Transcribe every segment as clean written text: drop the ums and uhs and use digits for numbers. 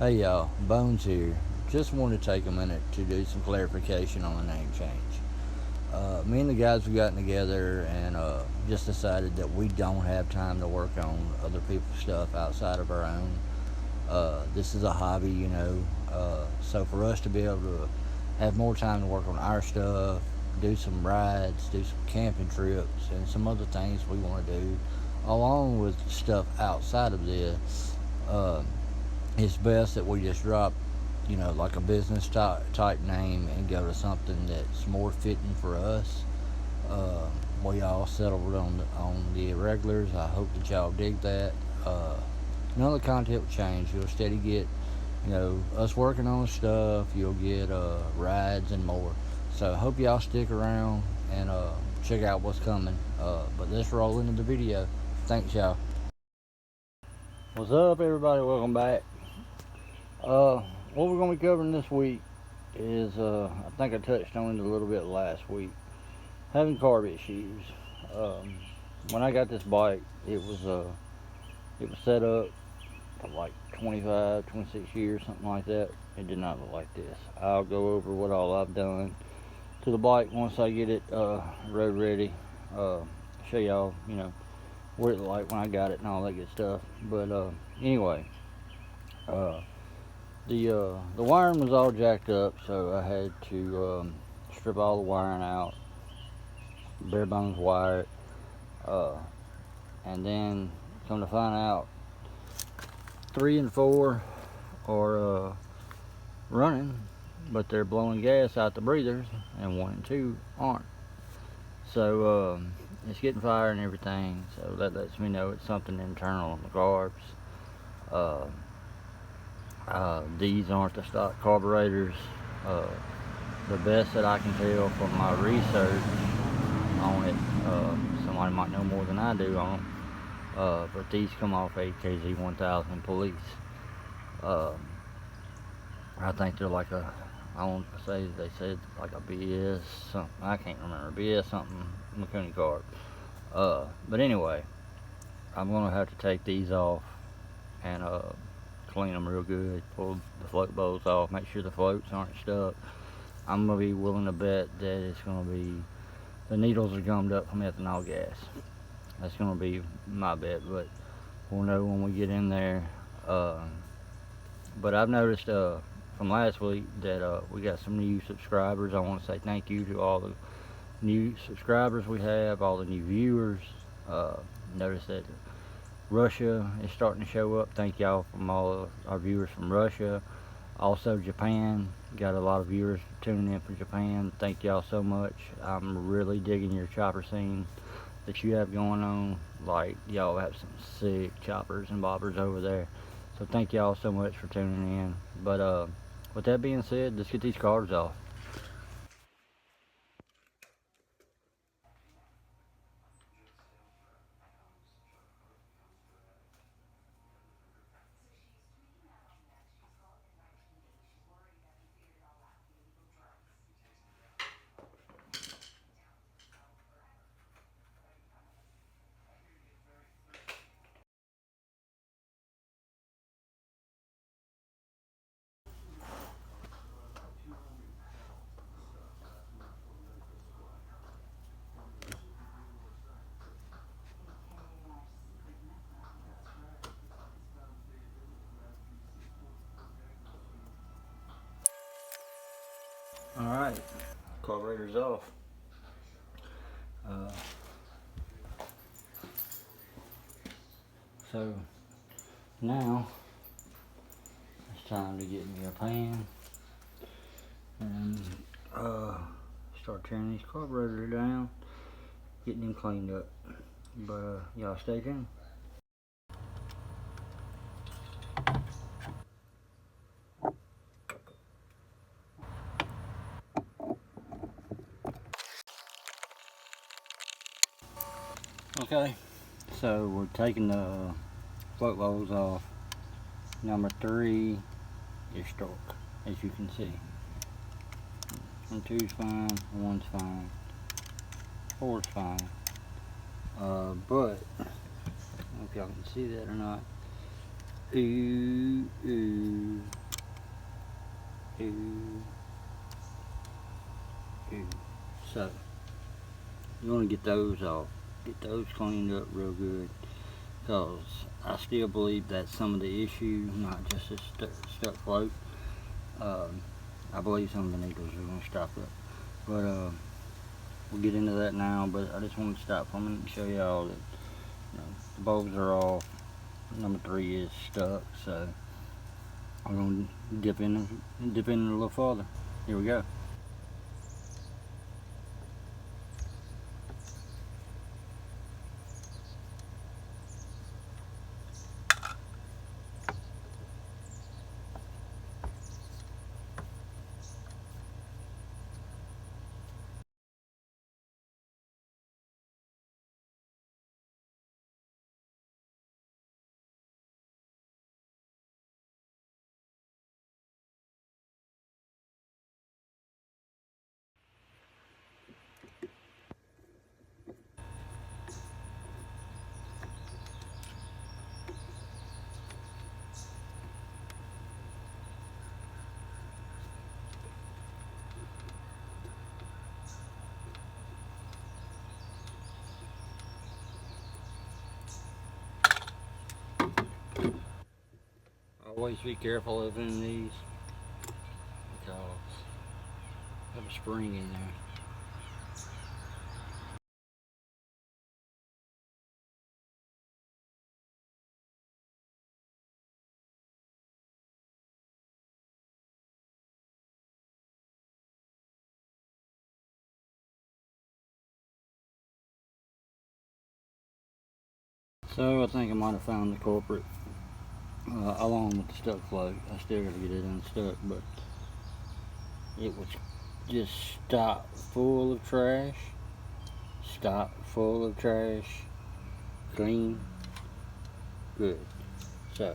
Hey y'all, Bones here. Just want to take a minute to do some clarification on the name change. Me and the guys have gotten together and just decided that we don't have time to work on other people's stuff outside of our own. This is a hobby, so for us to be able to have more time to work on our stuff, do some rides, do some camping trips, and some other things we want to do, along with stuff outside of this, uh, it's best that we just drop, like a business type name and go to something that's more fitting for us. Uh, we all settled on the irregulars. I hope that y'all dig that. None of the content will change. You'll steady get, us working on stuff. You'll get rides and more. So I hope y'all stick around and check out what's coming. But let's roll into the video. Thanks, y'all. What's up, everybody? Welcome back. What we're going to be covering this week is, I think I touched on it a little bit last week, having carb issues. When I got this bike, it was set up for like 25, 26 years, something like that. It did not look like this. I'll go over what all I've done to the bike once I get it road ready. Show y'all, what it looked like when I got it and all that good stuff. But anyway, the wiring was all jacked up, so I had to strip all the wiring out, bare bones wire it, and then come to find out 3 and 4 are running, but they're blowing gas out the breathers, and 1 and 2 aren't. So it's getting fire and everything, so that lets me know it's something internal in the carbs. These aren't the stock carburetors. The best that I can tell from my research on it, somebody might know more than I do on them, but these come off AKZ 1000 police. I think they're like I won't say they said like a BS something, I can't remember, BS something Mikuni carb. But anyway, I'm gonna have to take these off and clean them real good, pull the float bowls off, make sure the floats aren't stuck. I'm gonna be willing to bet that it's gonna be, the needles are gummed up from ethanol gas. That's gonna be my bet, but we'll know when we get in there. But I've noticed from last week that we got some new subscribers. I want to say thank you to all the new subscribers we have, all the new viewers. Notice that Russia is starting to show up. Thank y'all from all of our viewers from Russia. Also Japan, got a lot of viewers tuning in from Japan. Thank y'all so much. I'm really digging your chopper scene that you have going on. Like, y'all have some sick choppers and bobbers over there. So thank y'all so much for tuning in. But with that being said, let's get these carbs off. Alright, carburetor's off. So now it's time to get me a pan and start tearing these carburetors down, getting them cleaned up. But y'all stay tuned. Okay, so we're taking the float bowls off. Number 3 is struck, as you can see. And 2's fine, 1's fine, 4's fine. But I don't know if y'all can see that or not. Ooh, So you want to get those off, get those cleaned up real good, because I still believe that's some of the issue, not just a stuck float. I believe some of the needles are going to stop it, but we'll get into that now. But I just wanted to stop for a minute and show y'all that the bulbs are off. Number 3 is stuck, so I'm going to dip in it a little farther. Here we go. Always be careful opening these, because I have a spring in there. So I think I might have found the culprit, along with the stuck float. I still got to get it unstuck, but it was just stock full of trash. Stock full of trash. Clean. Good. So,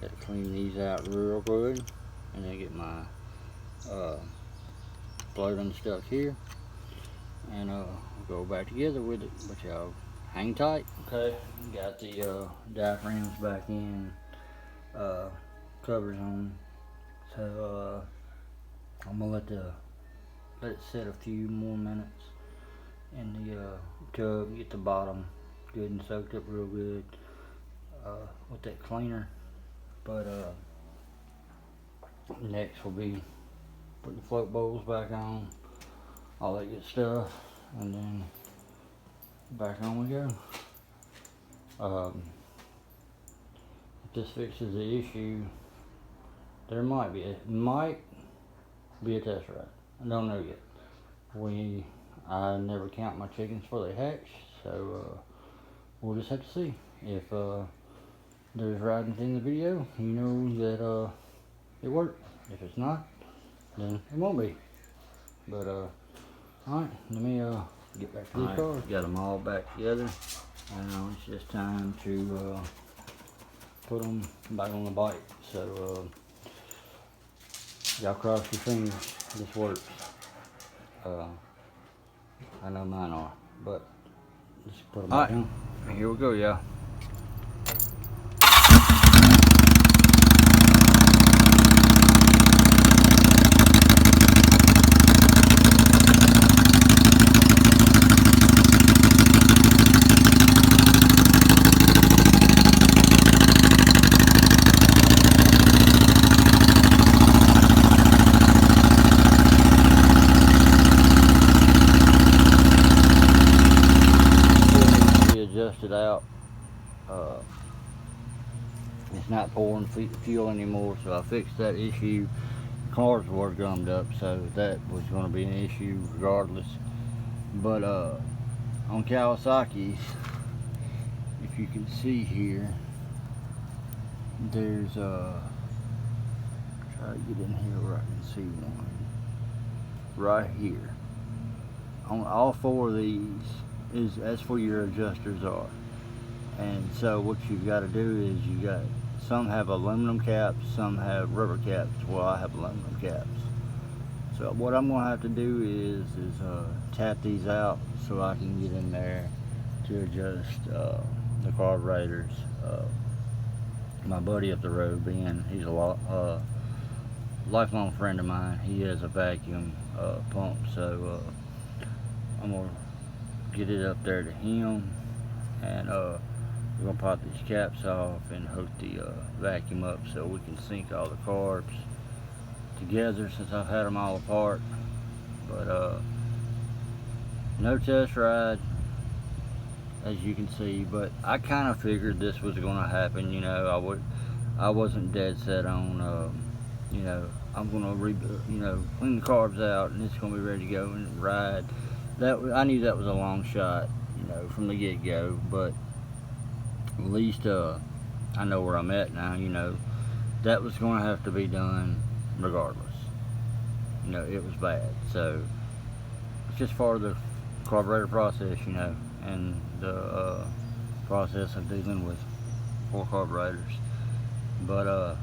got to clean these out real good, and then get my float unstuck here, and go back together with it. But y'all hang tight. Okay, got the diaphragms back in, covers on. So I'm gonna let it sit a few more minutes in the tub, get the bottom good and soaked up real good with that cleaner. But next will be putting the float bowls back on, all that good stuff, and then back on we go. If this fixes the issue, there might be a test ride. I don't know yet. I never count my chickens before they hatch, so we'll just have to see. If there's riding in the video, you know that it worked. If it's not, then it won't be. But alright, let me get back to these cars. Got them all back together, and now it's just time to put them back on the bike. So y'all cross your fingers this works. I know mine are, but let's put them back on. Here we go, y'all. Adjusted out. It's not pouring fuel anymore, so I fixed that issue. The cars were gummed up, so that was going to be an issue regardless. But on Kawasaki's, if you can see here, there's try to get in here where I can see one right here. On all 4 of these, that's where your adjusters are. And so what you've got to do is some have aluminum caps, some have rubber caps. Well, I have aluminum caps. So what I'm gonna have to do is tap these out so I can get in there to adjust the carburetors. My buddy up the road, Ben, he's a lot lifelong friend of mine. He has a vacuum pump, so I'm gonna get it up there to him, and we're gonna pop these caps off and hook the vacuum up so we can sync all the carbs together, since I've had them all apart. But no test ride, as you can see, but I kind of figured this was gonna happen. You know, I wasn't dead set on you know, I'm gonna clean the carbs out and it's gonna be ready to go and ride. I knew that was a long shot, you know, from the get-go, but at least I know where I'm at now. You know, that was going to have to be done regardless. You know, it was bad, so it's just part of the carburetor process, you know, and the process of dealing with 4 carburetors. But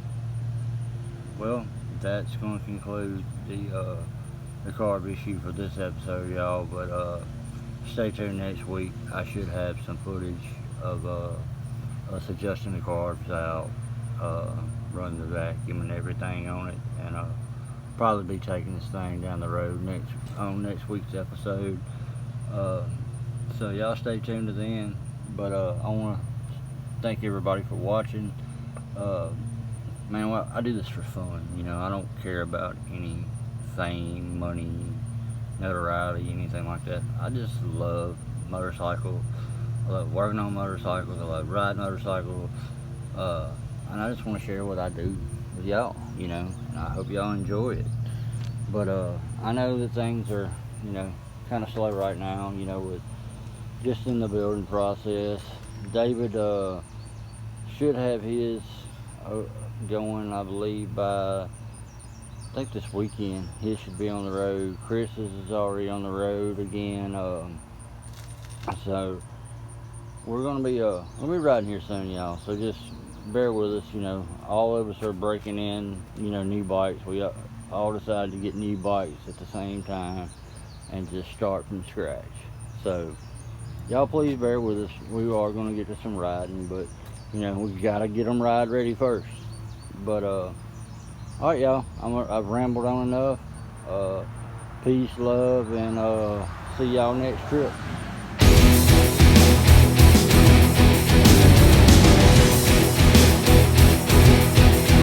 well, that's going to conclude the carb issue for this episode, y'all. But stay tuned next week. I should have some footage of us adjusting the carbs out, running the vacuum and everything on it, and probably be taking this thing down the road next week's episode. So y'all stay tuned to then. But I want to thank everybody for watching. Man, well, I do this for fun. You know, I don't care about any fame, money, notoriety, anything like that. I just love motorcycles. I love working on motorcycles. I love riding motorcycles. And I just want to share what I do with y'all, you know, and I hope y'all enjoy it. But I know that things are, you know, kind of slow right now, you know, with just in the building process. David should have his going, I believe, by, I think, this weekend. His should be on the road. Chris's is already on the road again. So we're gonna be riding here soon, y'all. So just bear with us. You know, all of us are breaking in, you know, new bikes. We all decided to get new bikes at the same time and just start from scratch. So y'all please bear with us. We are gonna get to some riding, but you know, we gotta get them ride ready first. But all right, y'all, I've rambled on enough. Peace, love, and see y'all next trip.